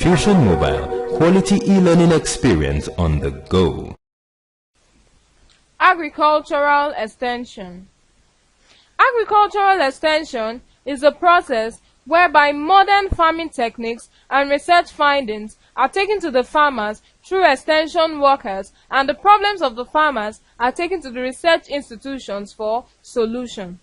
Fusion Mobile, quality e-learning experience on the go. Agricultural extension. Agricultural extension is a process whereby modern farming techniques and research findings are taken to the farmers through extension workers, and the problems of the farmers are taken to the research institutions for solution.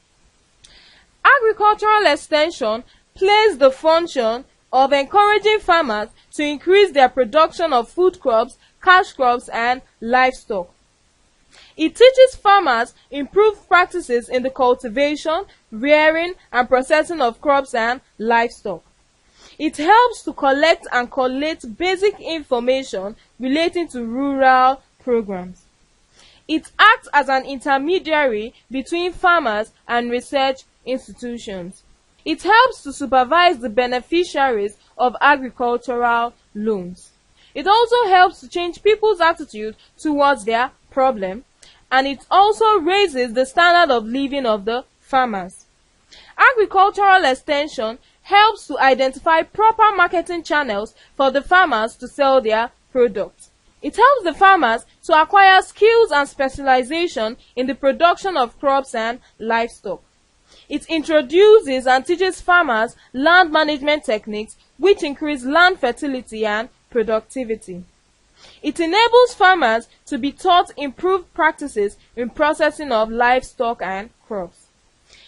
Agricultural extension plays the function of encouraging farmers to increase their production of food crops, cash crops, and livestock. It teaches farmers improved practices in the cultivation, rearing, and processing of crops and livestock. It helps to collect and collate basic information relating to rural programs. It acts as an intermediary between farmers and research institutions. It helps to supervise the beneficiaries of agricultural loans. It also helps to change people's attitude towards their problem, and it also raises the standard of living of the farmers. Agricultural extension helps to identify proper marketing channels for the farmers to sell their products. It helps the farmers to acquire skills and specialization in the production of crops and livestock. It introduces and teaches farmers land management techniques which increase land fertility and productivity. It enables farmers to be taught improved practices in processing of livestock and crops.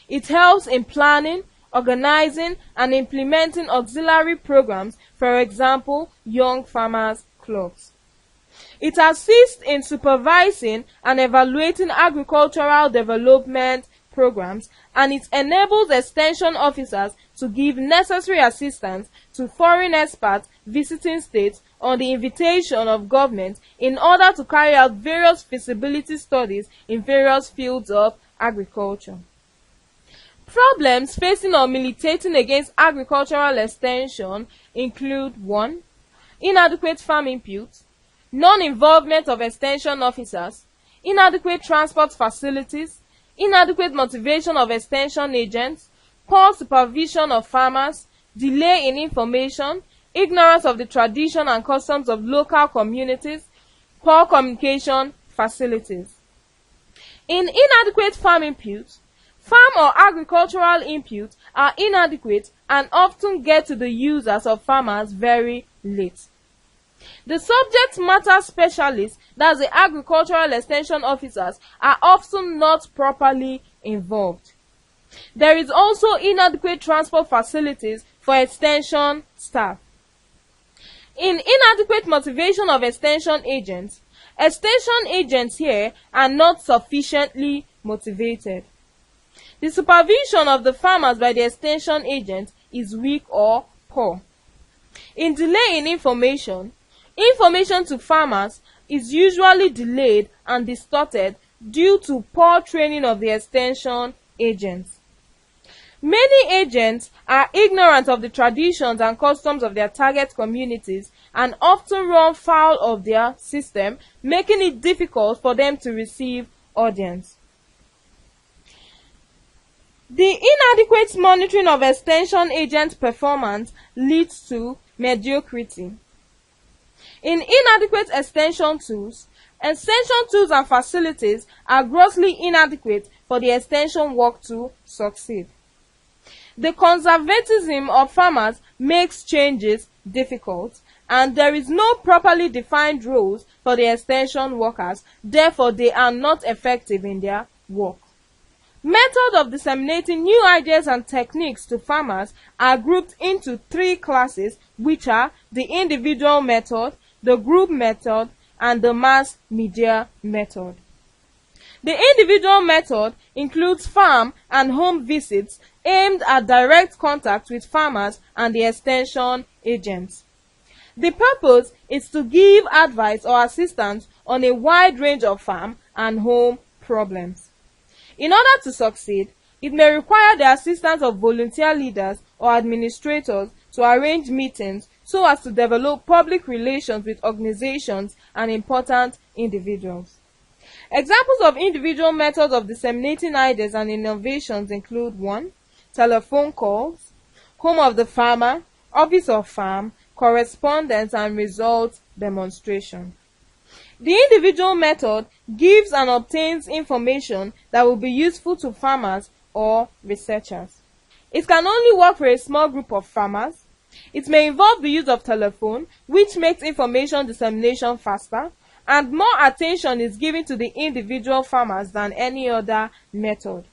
It helps in planning, organizing, and implementing auxiliary programs, for example, Young Farmers Clubs. It assists in supervising and evaluating agricultural development programs, and it enables extension officers to give necessary assistance to foreign experts visiting states on the invitation of government in order to carry out various feasibility studies in various fields of agriculture. Problems facing or militating against agricultural extension include 1. Inadequate farm inputs, non-involvement of extension officers, inadequate transport facilities, inadequate motivation of extension agents, poor supervision of farmers, delay in information, ignorance of the tradition and customs of local communities, poor communication facilities. In inadequate farm inputs, farm or agricultural inputs are inadequate and often get to the users of farmers very late. The subject matter specialists, that's the agricultural extension officers, are often not properly involved. There is also inadequate transport facilities for extension staff. In inadequate motivation of extension agents here are not sufficiently motivated. The supervision of the farmers by the extension agent is weak or poor. In delay in information to farmers is usually delayed and distorted due to poor training of the extension agents. Many agents are ignorant of the traditions and customs of their target communities and often run foul of their system, making it difficult for them to receive audience. The inadequate monitoring of extension agent performance leads to mediocrity. In inadequate extension tools and facilities are grossly inadequate for the extension work to succeed. The conservatism of farmers makes changes difficult, and there is no properly defined roles for the extension workers, therefore they are not effective in their work. Methods of disseminating new ideas and techniques to farmers are grouped into 3 classes, which are the individual method, the group method, and the mass media method. The individual method includes farm and home visits aimed at direct contact with farmers and the extension agents. The purpose is to give advice or assistance on a wide range of farm and home problems. In order to succeed, it may require the assistance of volunteer leaders or administrators to arrange meetings so as to develop public relations with organizations and important individuals. Examples of individual methods of disseminating ideas and innovations include 1. Telephone calls, home of the farmer, office of farm, correspondence, and result demonstration. The individual method gives and obtains information that will be useful to farmers or researchers. It can only work for a small group of farmers. It may involve the use of telephone, which makes information dissemination faster, and more attention is given to the individual farmers than any other method.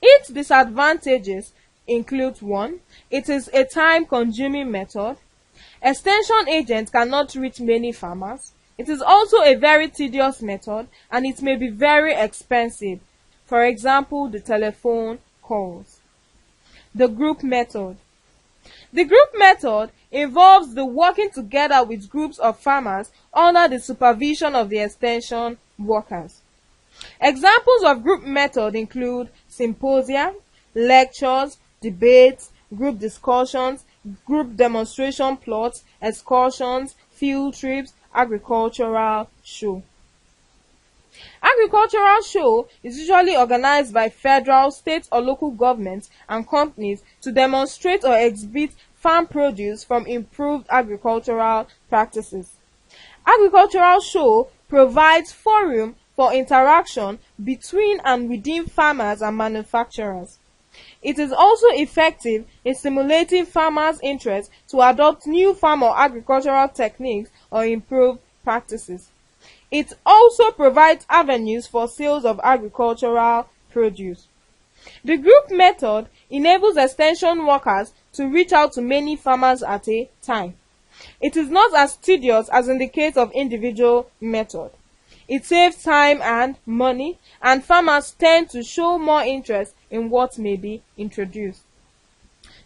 Its disadvantages include: 1. It is a time-consuming method. Extension agents cannot reach many farmers. It is also a very tedious method, and it may be very expensive. For example, the telephone calls. The group method. The group method involves the working together with groups of farmers under the supervision of the extension workers. Examples of group method include symposia, lectures, debates, group discussions, group demonstration plots, excursions, field trips, agricultural show. Agricultural show is usually organized by federal, state or local governments and companies to demonstrate or exhibit farm produce from improved agricultural practices. Agricultural show provides forum for interaction between and within farmers and manufacturers. It is also effective in stimulating farmers' interest to adopt new farm or agricultural techniques or improved practices. It also provides avenues for sales of agricultural produce. The group method enables extension workers to reach out to many farmers at a time. It is not as tedious as in the case of individual method. It saves time and money, and farmers tend to show more interest in what may be introduced.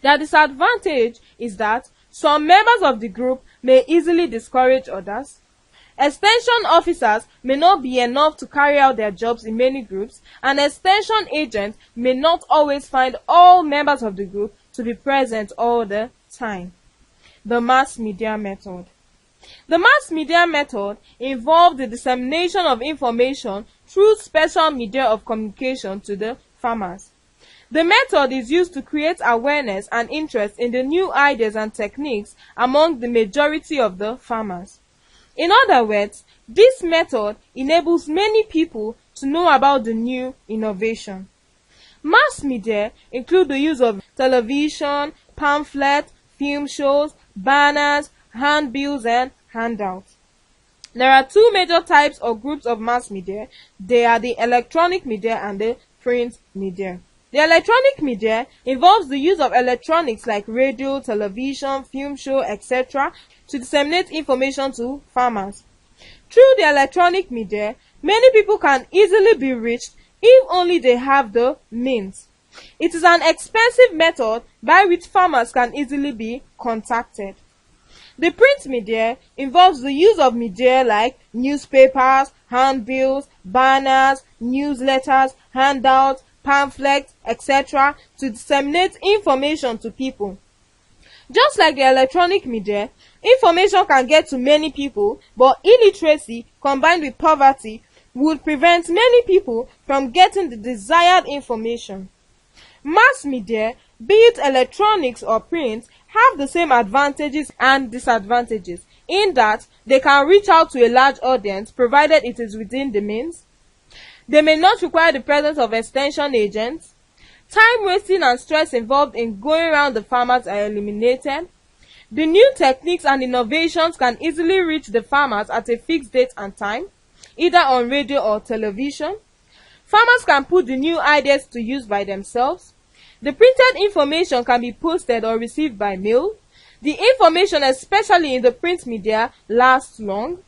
The disadvantage is that some members of the group may easily discourage others. Extension officers may not be enough to carry out their jobs in many groups, and extension agents may not always find all members of the group to be present all the time. The mass media method. The mass media method involves the dissemination of information through special media of communication to the farmers. The method is used to create awareness and interest in the new ideas and techniques among the majority of the farmers. In other words, this method enables many people to know about the new innovation. Mass media include the use of television, pamphlets, film shows, banners, handbills, and handouts. There are two major types or groups of mass media. They are the electronic media and the print media. The electronic media involves the use of electronics like radio, television, film show, etc. to disseminate information to farmers. Through the electronic media, many people can easily be reached if only they have the means. It is an expensive method by which farmers can easily be contacted. The print media involves the use of media like newspapers, handbills, banners, newsletters, handouts, pamphlets, etc. to disseminate information to people. Just like the electronic media, information can get to many people, but illiteracy combined with poverty would prevent many people from getting the desired information. Mass media, be it electronics or print, have the same advantages and disadvantages in that they can reach out to a large audience provided it is within the means. They may not require the presence of extension agents. Time wasting and stress involved in going around the farmers are eliminated. The new techniques and innovations can easily reach the farmers at a fixed date and time, either on radio or television. Farmers can put the new ideas to use by themselves. The printed information can be posted or received by mail. The information, especially in the print media, lasts long.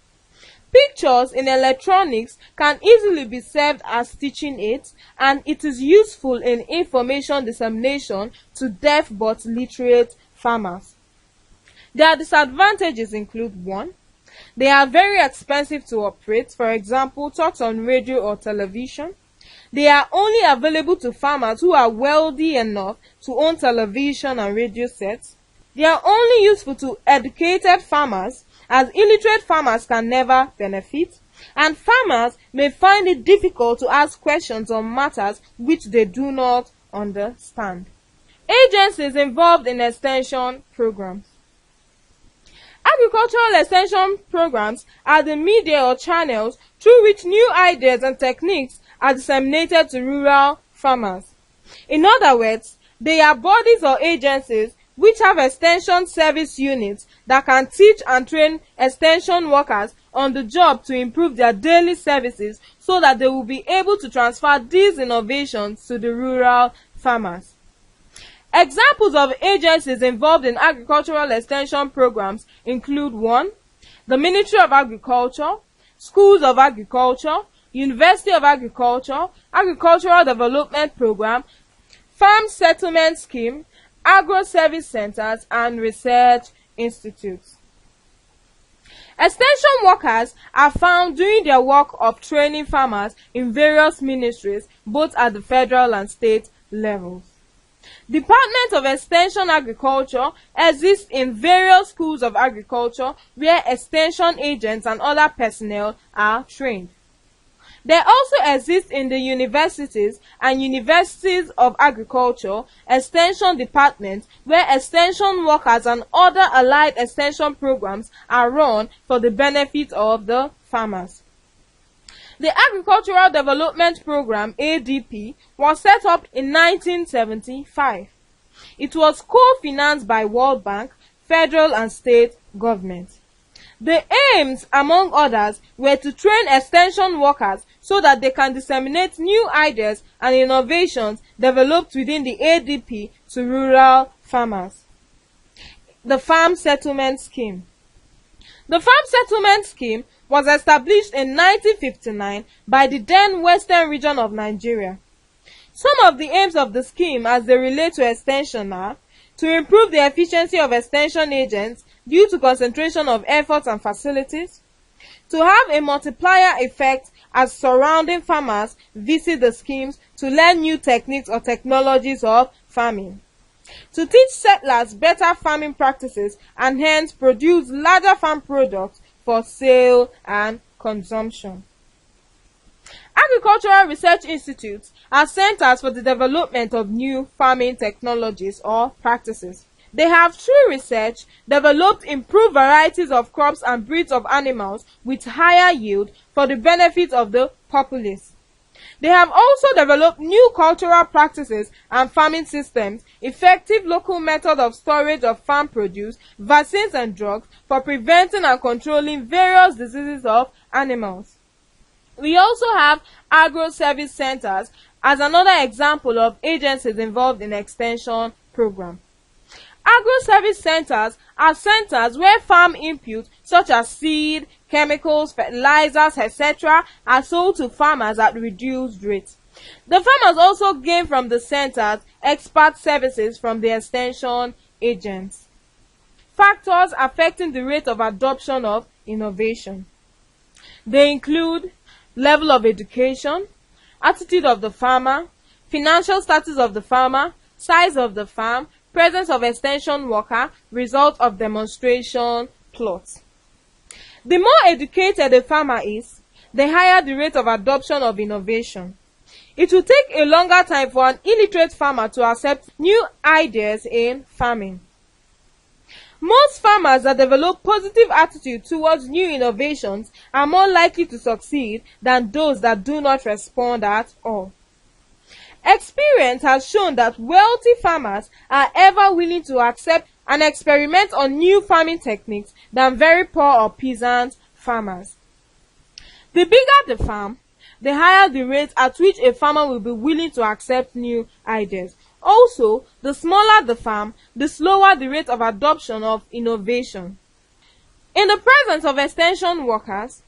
Pictures in electronics can easily be served as teaching aids, and it is useful in information dissemination to deaf but literate farmers. Their disadvantages include: 1. They are very expensive to operate, for example, talks on radio or television. They are only available to farmers who are wealthy enough to own television and radio sets. They are only useful to educated farmers, as illiterate farmers can never benefit, and farmers may find it difficult to ask questions on matters which they do not understand. Agencies involved in extension programs. Agricultural extension programs are the media or channels through which new ideas and techniques are disseminated to rural farmers. In other words, they are bodies or agencies which have extension service units that can teach and train extension workers on the job to improve their daily services so that they will be able to transfer these innovations to the rural farmers. Examples of agencies involved in agricultural extension programs include 1. The Ministry of Agriculture, Schools of Agriculture, University of Agriculture, Agricultural Development Program, Farm Settlement Scheme, Agro-Service Centers, and Research Institutes. Extension workers are found doing their work of training farmers in various ministries, both at the federal and state levels. Department of Extension Agriculture exists in various schools of agriculture where extension agents and other personnel are trained. They also exist in the universities and universities of agriculture extension departments where extension workers and other allied extension programs are run for the benefit of the farmers. The Agricultural Development Program (ADP) was set up in 1975. It was co-financed by World Bank, federal and state governments. The aims, among others, were to train extension workers so that they can disseminate new ideas and innovations developed within the ADP to rural farmers. The Farm Settlement Scheme. The Farm Settlement Scheme was established in 1959 by the then Western region of Nigeria. Some of the aims of the scheme as they relate to extension are to improve the efficiency of extension agents due to concentration of efforts and facilities, to have a multiplier effect as surrounding farmers visit the schemes to learn new techniques or technologies of farming, to teach settlers better farming practices and hence produce larger farm products for sale and consumption. Agricultural research institutes are centers for the development of new farming technologies or practices. They have, through research, developed improved varieties of crops and breeds of animals with higher yield for the benefit of the populace. They have also developed new cultural practices and farming systems, effective local method of storage of farm produce, vaccines and drugs for preventing and controlling various diseases of animals. We also have agro-service centers as another example of agencies involved in extension program. Agro-service centers are centers where farm inputs such as seed, chemicals, fertilizers, etc. are sold to farmers at reduced rates. The farmers also gain from the centers expert services from the extension agents. Factors affecting the rate of adoption of innovation. They include level of education, attitude of the farmer, financial status of the farmer, size of the farm, presence of extension worker, result of demonstration plot. The more educated a farmer is, the higher the rate of adoption of innovation. It will take a longer time for an illiterate farmer to accept new ideas in farming. Most farmers that develop positive attitude towards new innovations are more likely to succeed than those that do not respond at all. Experience has shown that wealthy farmers are ever willing to accept and experiment on new farming techniques than very poor or peasant farmers. The bigger the farm, the higher the rate at which a farmer will be willing to accept new ideas. Also, the smaller the farm, the slower the rate of adoption of innovation. In the presence of extension workers,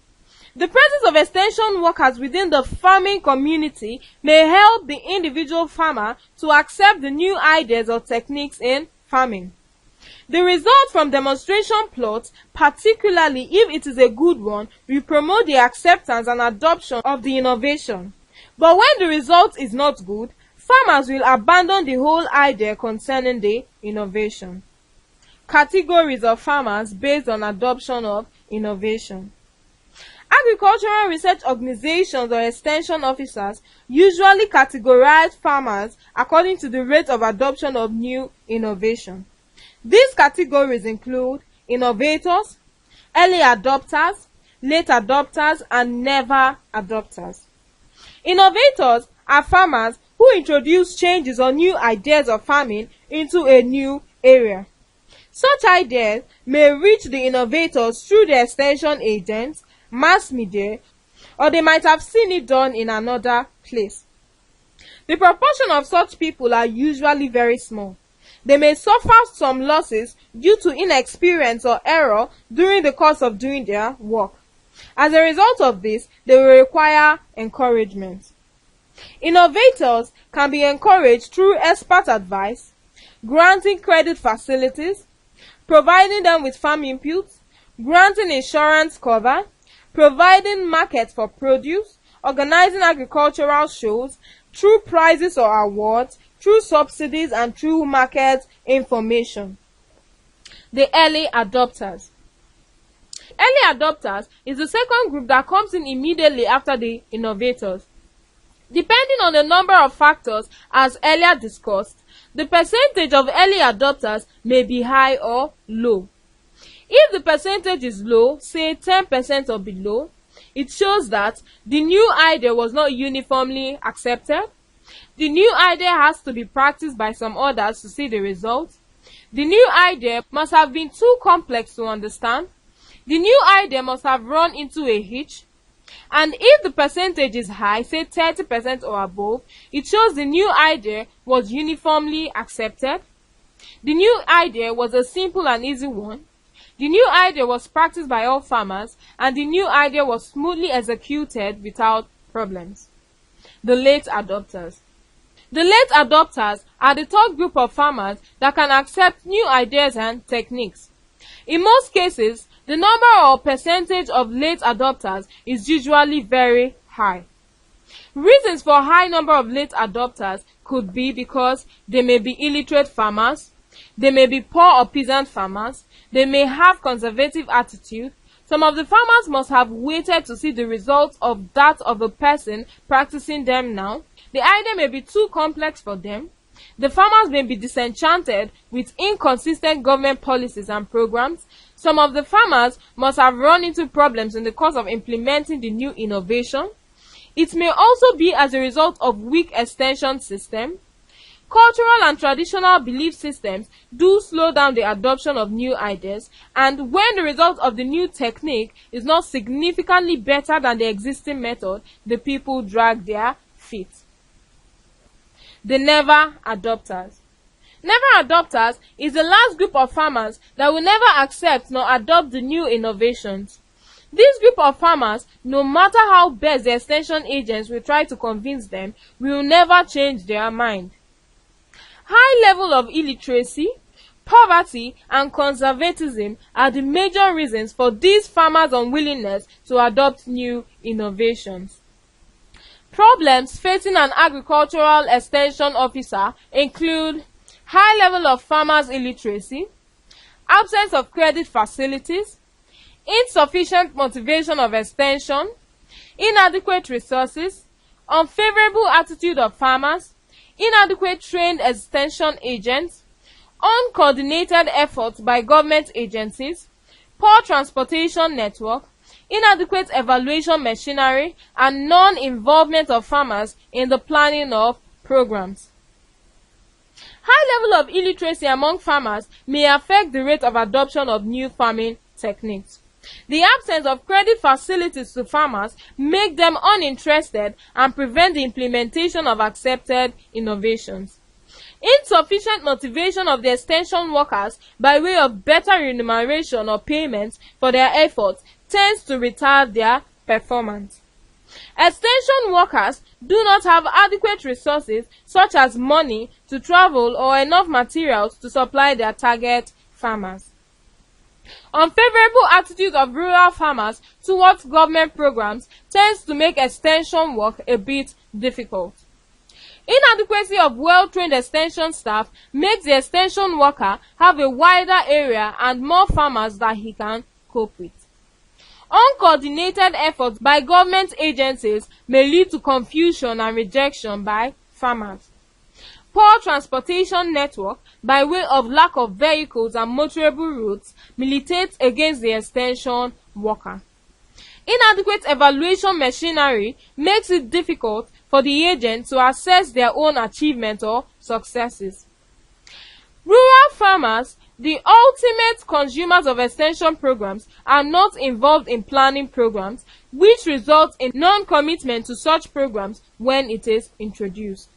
the presence of extension workers within the farming community may help the individual farmer to accept the new ideas or techniques in farming. The result from demonstration plots, particularly if it is a good one, will promote the acceptance and adoption of the innovation. But when the result is not good, farmers will abandon the whole idea concerning the innovation. Categories of farmers based on adoption of innovation. Agricultural research organizations or extension officers usually categorize farmers according to the rate of adoption of new innovation. These categories include innovators, early adopters, late adopters, and never adopters. Innovators are farmers who introduce changes or new ideas of farming into a new area. Such ideas may reach the innovators through the extension agents, mass media, or they might have seen it done in another place. The proportion of such people are usually very small. They may suffer some losses due to inexperience or error during the course of doing their work. As a result of this, they will require encouragement. Innovators can be encouraged through expert advice, granting credit facilities, providing them with farm inputs, granting insurance cover, providing markets for produce, organizing agricultural shows, through prizes or awards, through subsidies, and through market information. The early adopters. Early adopters is the second group that comes in immediately after the innovators. Depending on the number of factors as earlier discussed, the percentage of early adopters may be high or low. If the percentage is low, say 10% or below, it shows that the new idea was not uniformly accepted. The new idea has to be practiced by some others to see the results. The new idea must have been too complex to understand. The new idea must have run into a hitch. And if the percentage is high, say 30% or above, it shows the new idea was uniformly accepted. The new idea was a simple and easy one. The new idea was practiced by all farmers, and the new idea was smoothly executed without problems. The late adopters. The late adopters are the third group of farmers that can accept new ideas and techniques. In most cases, the number or percentage of late adopters is usually very high. Reasons for high number of late adopters could be because they may be illiterate farmers, they may be poor or peasant farmers, they may have conservative attitude. Some of the farmers must have waited to see the results of that of a person practicing them now. The idea may be too complex for them. The farmers may be disenchanted with inconsistent government policies and programs. Some of the farmers must have run into problems in the course of implementing the new innovation. It may also be as a result of weak extension system. Cultural and traditional belief systems do slow down the adoption of new ideas, and when the result of the new technique is not significantly better than the existing method, the people drag their feet. The never adopters. Never adopters is the last group of farmers that will never accept nor adopt the new innovations. This group of farmers, no matter how best the extension agents will try to convince them, will never change their mind. High level of illiteracy, poverty, and conservatism are the major reasons for these farmers' unwillingness to adopt new innovations. Problems facing an agricultural extension officer include high level of farmers' illiteracy, absence of credit facilities, insufficient motivation of extension, inadequate resources, unfavorable attitude of farmers, inadequate trained extension agents, uncoordinated efforts by government agencies, poor transportation network, inadequate evaluation machinery, and non-involvement of farmers in the planning of programs. High level of illiteracy among farmers may affect the rate of adoption of new farming techniques. The absence of credit facilities to farmers make them uninterested and prevent the implementation of accepted innovations. Insufficient motivation of the extension workers by way of better remuneration or payments for their efforts tends to retard their performance. Extension workers do not have adequate resources such as money to travel or enough materials to supply their target farmers. Unfavorable attitude of rural farmers towards government programs tends to make extension work a bit difficult. Inadequacy of well-trained extension staff makes the extension worker have a wider area and more farmers that he can cope with. Uncoordinated efforts by government agencies may lead to confusion and rejection by farmers. Poor transportation network by way of lack of vehicles and motorable routes militates against the extension worker. Inadequate evaluation machinery makes it difficult for the agent to assess their own achievements or successes. Rural farmers, the ultimate consumers of extension programs, are not involved in planning programs, which results in non-commitment to such programs when it is introduced.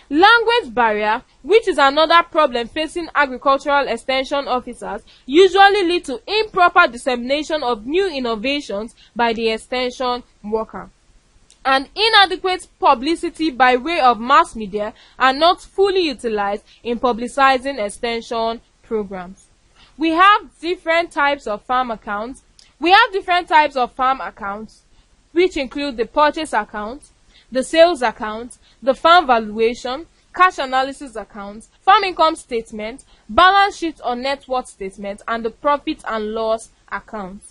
Language barrier, which is another problem facing agricultural extension officers, usually lead to improper dissemination of new innovations by the extension worker. And inadequate publicity by way of mass media are not fully utilized in publicizing extension programs. We have different types of farm accounts. Which include the purchase account, the sales account, the farm valuation, cash analysis account, farm income statement, balance sheet or net worth statement, and the profit and loss account.